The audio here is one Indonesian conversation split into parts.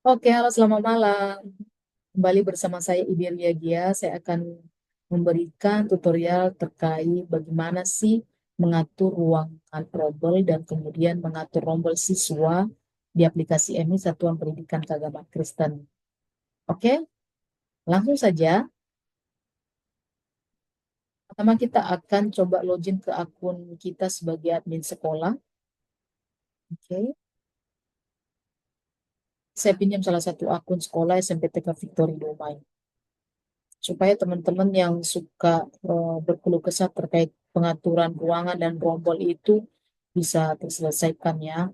Oke, halo selamat malam. Kembali bersama saya Iberia Gia. Saya akan memberikan tutorial terkait bagaimana sih mengatur ruangan rombel dan kemudian mengatur rombel siswa di aplikasi MI Satuan Pendidikan Keagamaan Kristen. Oke, langsung saja. Pertama kita akan coba login ke akun kita sebagai admin sekolah. Oke, saya pinjam salah satu akun sekolah SMPTK Victory Domai, supaya teman-teman yang suka berkeluh kesah terkait pengaturan ruangan dan rombol itu bisa terselesaikan ya.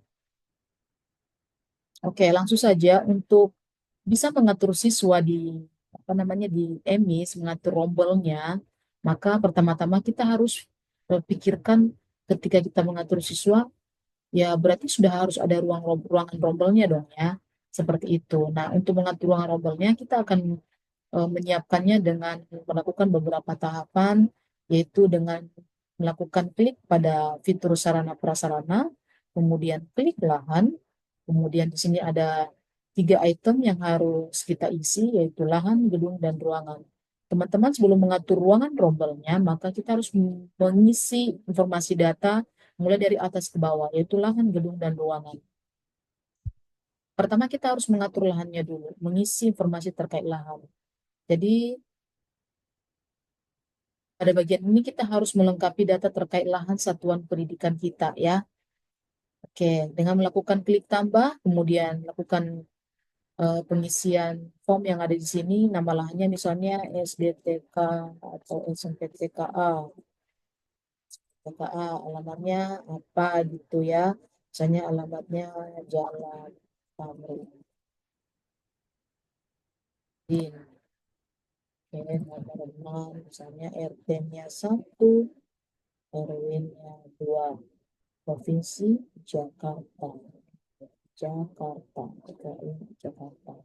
Oke, langsung saja untuk bisa mengatur siswa di apa namanya di EMIS, mengatur rombolnya, maka pertama-tama kita harus pikirkan ketika kita mengatur siswa, ya berarti sudah harus ada ruangan rombolnya dong ya. Seperti itu. Nah, untuk mengatur ruangan rombolnya kita akan menyiapkannya dengan melakukan beberapa tahapan, yaitu dengan melakukan klik pada fitur sarana prasarana, kemudian klik lahan, kemudian di sini ada 3 item yang harus kita isi, yaitu lahan, gedung, dan ruangan. Teman-teman, sebelum mengatur ruangan rombelnya, maka kita harus mengisi informasi data mulai dari atas ke bawah, yaitu lahan, gedung, dan ruangan. Pertama, kita harus mengatur lahannya dulu, mengisi informasi terkait lahan. Jadi, pada bagian ini kita harus melengkapi data terkait lahan satuan pendidikan kita ya. Oke, dengan melakukan klik tambah, kemudian lakukan pengisian form yang ada di sini, nama lahannya misalnya SDTK atau SMPTKA, TKA, alamatnya apa gitu ya. Misalnya alamatnya Jalan Tamrin. Oke, nomor 6, misalnya RT-nya 1, RW-nya 2. Provinsi Jakarta. Jakarta, DKI Jakarta.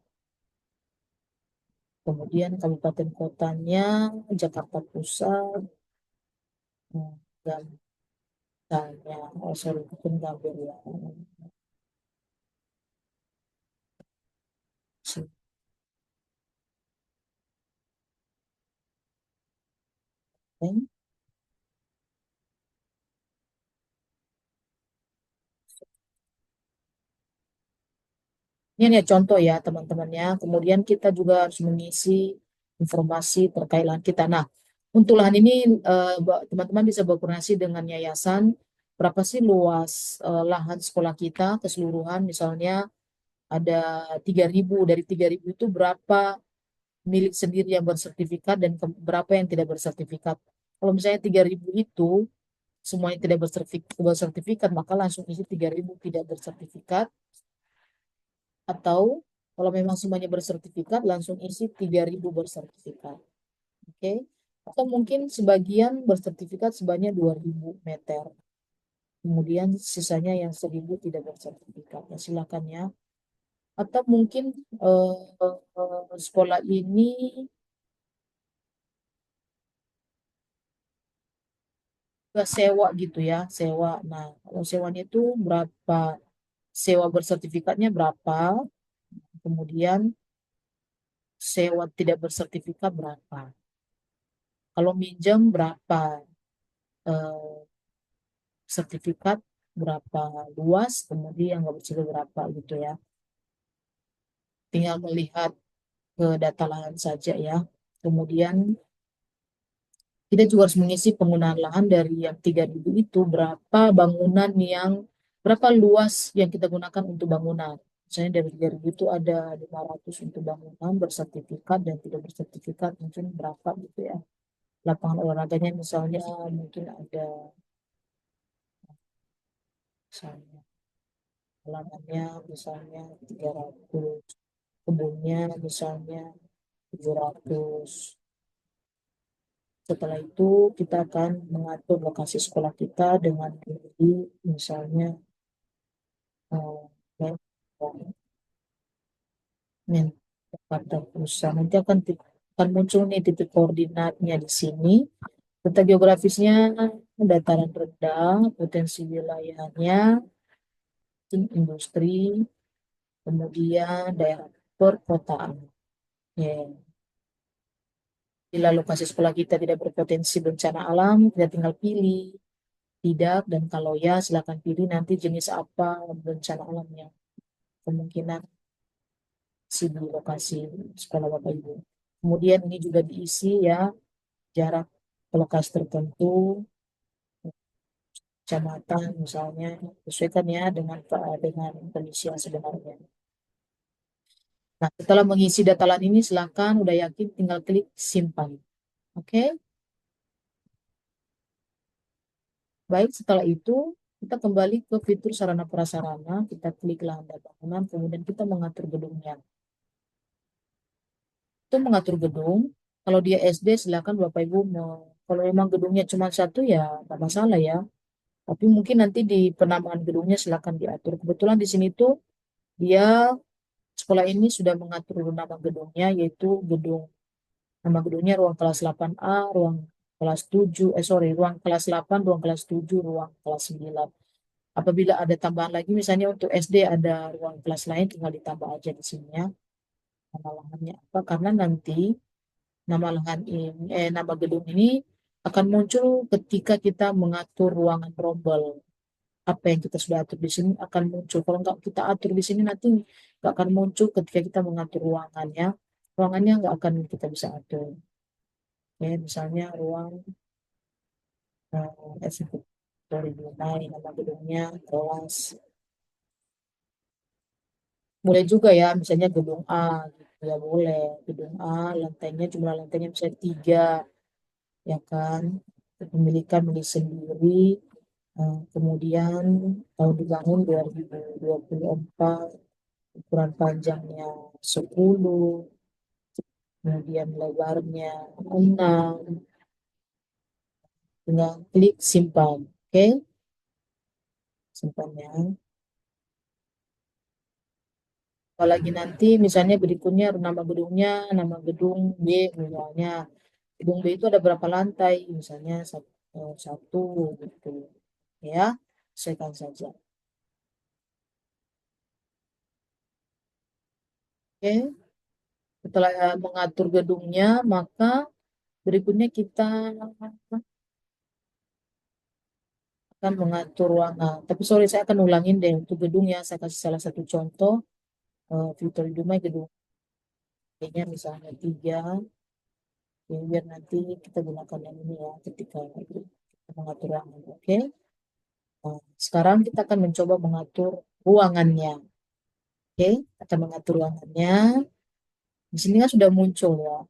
Kemudian kabupaten kotanya Jakarta Pusat, Gambanya, oh sorry, bukan Gambir ya. Oke. Ini ya contoh ya teman-teman ya. Kemudian kita juga harus mengisi informasi terkait lahan kita. Nah, untuk lahan ini teman-teman bisa berkoordinasi dengan yayasan. Berapa sih luas lahan sekolah kita keseluruhan? Misalnya ada 3.000. Dari 3.000 itu berapa milik sendiri yang bersertifikat dan berapa yang tidak bersertifikat? Kalau misalnya 3.000 itu semuanya tidak bersertifikat, maka langsung isi 3.000 tidak bersertifikat. Atau kalau memang semuanya bersertifikat, langsung isi 3.000 bersertifikat. Oke. Atau mungkin sebagian bersertifikat sebanyak 2.000 meter. Kemudian sisanya yang 1.000 tidak bersertifikat. Nah, silakan ya. Atau mungkin sekolah ini nggak sewa gitu ya, sewa. Nah, kalau sewanya itu berapa? Sewa bersertifikatnya berapa? Kemudian sewa tidak bersertifikat berapa? Kalau minjem berapa? Eh, Sertifikat berapa luas, kemudian nggak bersedia berapa gitu ya. Tinggal melihat ke data lahan saja ya. Kemudian kita juga harus mengisi penggunaan lahan dari yang 3.000 itu berapa luas yang kita gunakan untuk bangunan. Misalnya dari 3.000 itu ada 500 untuk bangunan bersertifikat dan tidak bersertifikat mungkin berapa gitu ya. Lapangan olahraganya misalnya mungkin ada misalnya halamannya misalnya 300, kebunnya misalnya 700. Setelah itu kita akan mengatur lokasi sekolah kita dengan di misalnya eh, men Jakarta Pusat. Nanti akan muncul nih titik koordinatnya di sini. Peta geografisnya dataran rendah, potensi wilayahnya, industri, kemudian daerah perkotaan. Ya. Bila lokasi sekolah kita tidak berpotensi bencana alam, kita tinggal pilih tidak, dan kalau ya silakan pilih nanti jenis apa bencana alamnya. Kemungkinan si di lokasi sekolah Bapak Ibu. Kemudian ini juga diisi ya jarak ke lokasi tertentu, kecamatan misalnya, sesuaikan ya dengan kondisi yang sebenarnya. Nah, setelah mengisi data lain ini, silakan udah yakin tinggal klik simpan. Oke, baik setelah itu kita kembali ke fitur sarana prasarana, kita klik lahan dan bangunan, kemudian kita mengatur gedungnya. Itu mengatur gedung, kalau dia SD silakan Bapak Ibu kalau memang gedungnya cuma satu ya nggak masalah ya. Tapi mungkin nanti di penamaan gedungnya silakan diatur. Kebetulan di sini tuh dia sekolah ini sudah mengatur nama gedungnya yaitu nama gedungnya ruang kelas 8A, ruang kelas 7, ruang kelas 8, ruang kelas 7, ruang kelas 9. Apabila ada tambahan lagi misalnya untuk SD ada ruang kelas lain tinggal ditambah aja di sini ya. Nama lahannya apa? Karena nanti nama gedung ini akan muncul ketika kita mengatur ruangan rombel. Apa yang kita sudah atur di sini akan muncul. Kalau nggak kita atur di sini nanti nggak akan muncul ketika kita mengatur ruangannya. Ruangannya nggak akan kita bisa atur. Ya, misalnya ruang eksekutif dari Brunei, nama gedungnya, kelas. Boleh juga ya, misalnya gedung A, gitu ya boleh. Gedung A, lantainya jumlah lantainya bisa 3, ya kan? Kepemilikan milik sendiri. Kemudian tahun dibangun 2024, ukuran panjangnya 10, kemudian lebarnya 6, tinggal klik simpan. Oke, simpannya. Apalagi nanti misalnya berikutnya nama gedungnya, nama gedung B misalnya. Gedung B itu ada berapa lantai, misalnya satu gitu. Ya, sesuaikan saja. Oke, setelah mengatur gedungnya, maka berikutnya kita akan mengatur ruangan. Tapi sorry, saya akan ulangin deh untuk gedung ya. Saya kasih salah satu contoh. Fitur di rumah gedung B-nya misalnya 3. Ya, biar nanti kita gunakan yang ini ya ketika kita mengatur ruangan. Oke. Nah, sekarang kita akan mencoba mengatur ruangannya. Oke, akan mengatur ruangannya. Di sini kan sudah muncul ya.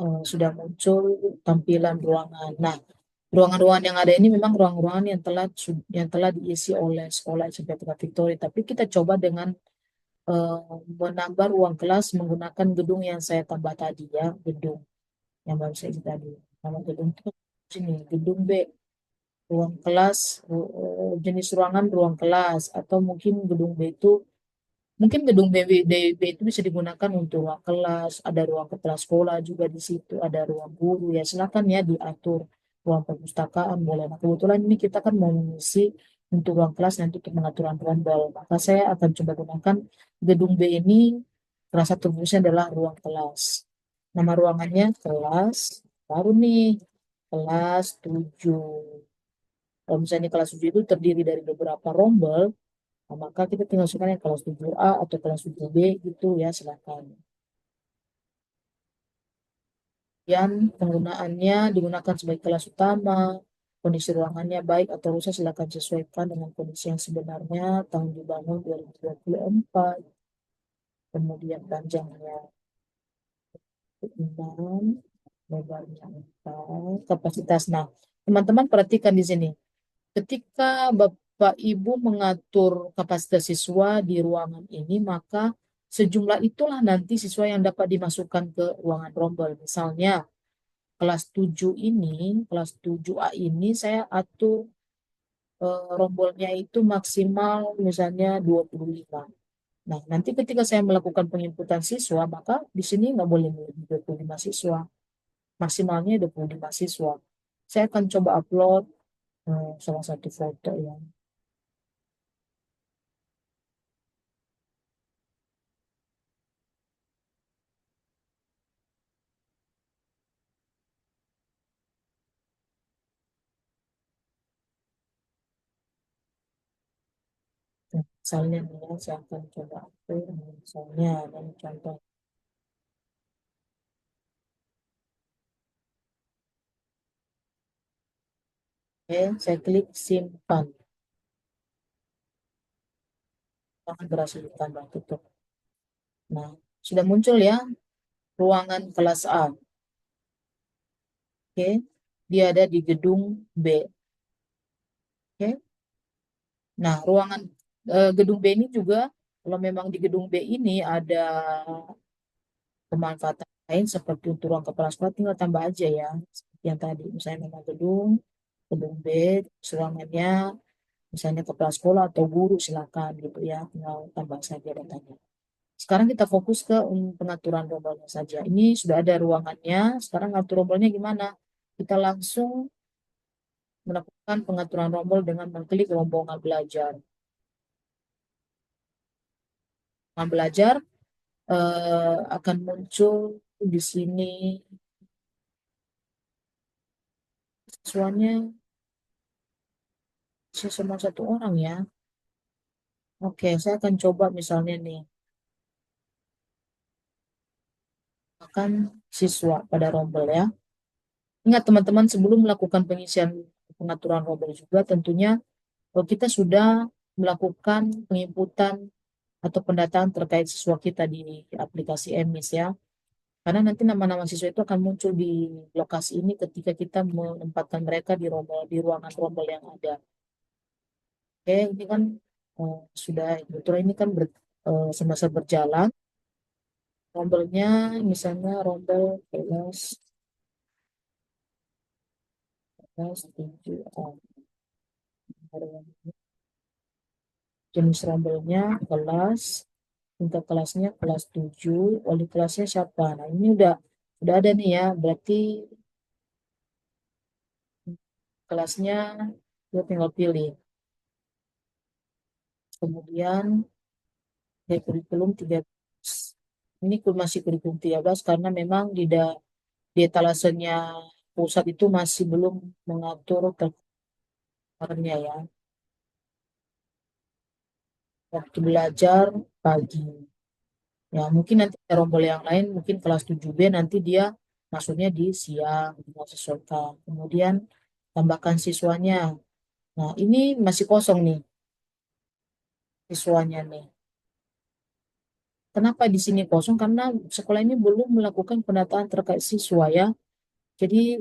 Hmm, sudah muncul tampilan ruangan. Nah, ruangan-ruangan yang ada ini memang ruangan-ruangan yang telah diisi oleh sekolah SMP Putra Victory. Tapi kita coba dengan eh, menambah ruang kelas menggunakan gedung yang saya tambah tadi ya, gedung yang baru saya isi tadi. Nama gedung itu sini, gedung B, ruang kelas, jenis ruangan ruang kelas, atau mungkin gedung B itu mungkin gedung BB itu bisa digunakan untuk ruang kelas, ada ruang kepala sekolah juga di situ, ada ruang guru ya silakan ya diatur ruang perpustakaan boleh. Nah, kebetulan ini kita kan mau mengisi untuk ruang kelas nanti untuk pengaturan rondel, maka saya akan coba gunakan gedung B ini. Salah satu fungsinya adalah ruang kelas. Nama ruangannya kelas, baru nih kelas 7. Kalau misalnya kelas 7 itu terdiri dari beberapa rombel, nah, maka kita tinggal masukkan yang kelas 7A atau kelas 7B gitu ya, silakan. Yang penggunaannya digunakan sebagai kelas utama, kondisi ruangannya baik atau rusak silakan sesuaikan dengan kondisi yang sebenarnya, tahun dibangun 2024, kemudian panjangnya 6, lebarnya 4, kapasitas. Nah, teman-teman perhatikan di sini. Ketika Bapak Ibu mengatur kapasitas siswa di ruangan ini, maka sejumlah itulah nanti siswa yang dapat dimasukkan ke ruangan rombel. Misalnya kelas 7 ini, kelas 7A ini saya atur rombolnya itu maksimal misalnya 25. Nah, nanti ketika saya melakukan penginputan siswa, maka di sini nggak boleh lebih 25 siswa. Maksimalnya 25 siswa. Saya akan coba upload salah satu foto ya. Nah, misalnya nih ya, saya akan coba upload misalnya dan contoh. Oke, saya klik simpan. Akan berhasil ditambah tutup. Nah, sudah muncul ya ruangan kelas A. Oke, dia ada di gedung B. Oke, nah ruangan gedung B ini juga kalau memang di gedung B ini ada pemanfaatan lain seperti untuk ruang kepala sekolah tinggal tambah aja ya. Seperti yang tadi, misalnya nama gedung B, ruangannya, misalnya kepala sekolah atau guru silakan gitu ya, tinggal tambah saja datanya. Sekarang kita fokus ke pengaturan rombolnya saja. Ini sudah ada ruangannya, sekarang atur rombolnya gimana? Kita langsung melakukan pengaturan rombol dengan mengklik rombongan belajar. Rombongan belajar akan muncul di sini siswanya cuma satu orang ya. Oke, saya akan coba misalnya nih, akan siswa pada rombel ya. Ingat teman-teman sebelum melakukan pengisian pengaturan rombel juga tentunya kalau kita sudah melakukan penginputan atau pendataan terkait siswa kita di aplikasi EMIS ya. Karena nanti nama-nama siswa itu akan muncul di lokasi ini ketika kita menempatkan mereka di rombel, di ruangan rombel yang ada. Oke, ini kan sudah kebetulan ini kan semasa berjalan. Rombelnya misalnya rombel kelas 7 jenis rombelnya kelas, tingkat kelasnya kelas 7, wali kelasnya siapa. Nah, ini udah ada nih ya, berarti kelasnya dia tinggal pilih. Kemudian dari kurikulum 13. Ini masih kurikulum 13 karena memang di etalasenya pusat itu masih belum mengatur terkabarnya ya. Waktu belajar pagi. Ya, mungkin nanti ada rombel yang lain, mungkin kelas 7B nanti dia masuknya di siang, tinggal sesuaikan. Kemudian tambahkan siswanya. Nah, ini masih kosong nih siswanya nih. Kenapa di sini kosong? Karena sekolah ini belum melakukan pendataan terkait siswa ya. Jadi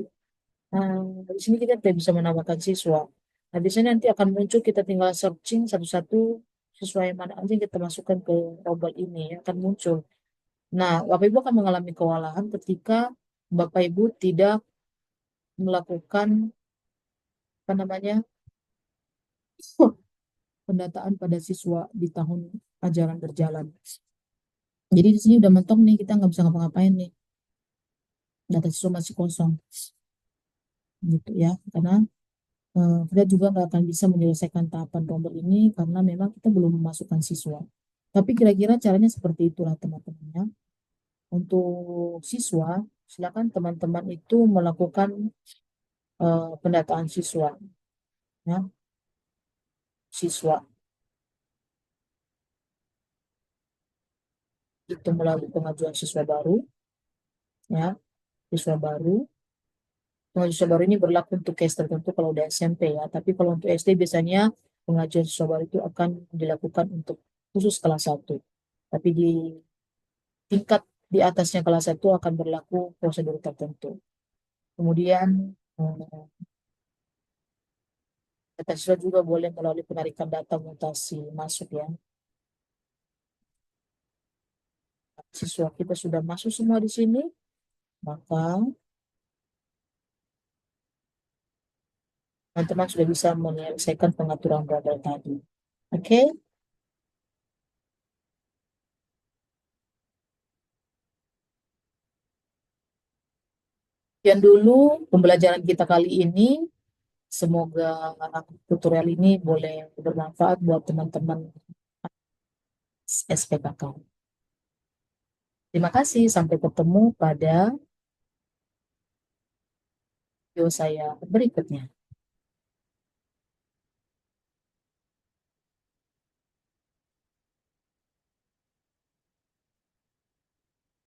di sini kita tidak bisa menambahkan siswa. Nah, di sini nanti akan muncul kita tinggal searching satu-satu siswa yang mana aja yang kita masukkan ke rombel ini ya, akan muncul. Nah, Bapak Ibu akan mengalami kewalahan ketika Bapak Ibu tidak melakukan apa namanya pendataan pada siswa di tahun ajaran berjalan. Jadi di sini udah mentok nih, kita nggak bisa ngapa-ngapain nih. Data siswa masih kosong gitu ya. Karena kita juga nggak akan bisa menyelesaikan tahapan rombel ini karena memang kita belum memasukkan siswa. Tapi kira-kira caranya seperti itulah teman-temannya. Untuk siswa, silakan teman-teman itu melakukan pendataan siswa, ya, siswa itu melalui pengajuan siswa baru, ya, siswa baru. Pengajuan siswa baru ini berlaku untuk case tertentu kalau udah SMP ya. Tapi kalau untuk SD biasanya pengajuan siswa baru itu akan dilakukan untuk khusus kelas 1. Tapi di tingkat di atasnya kelas 1 akan berlaku prosedur tertentu. Kemudian eh, data siswa juga boleh melalui penarikan data mutasi masuk ya. Siswa kita sudah masuk semua di sini, maka teman-teman sudah bisa menyelesaikan pengaturan modal tadi. Oke, Sekian dulu pembelajaran kita kali ini. Semoga tutorial ini boleh bermanfaat buat teman-teman SPKK. Terima kasih, sampai ketemu pada video saya berikutnya.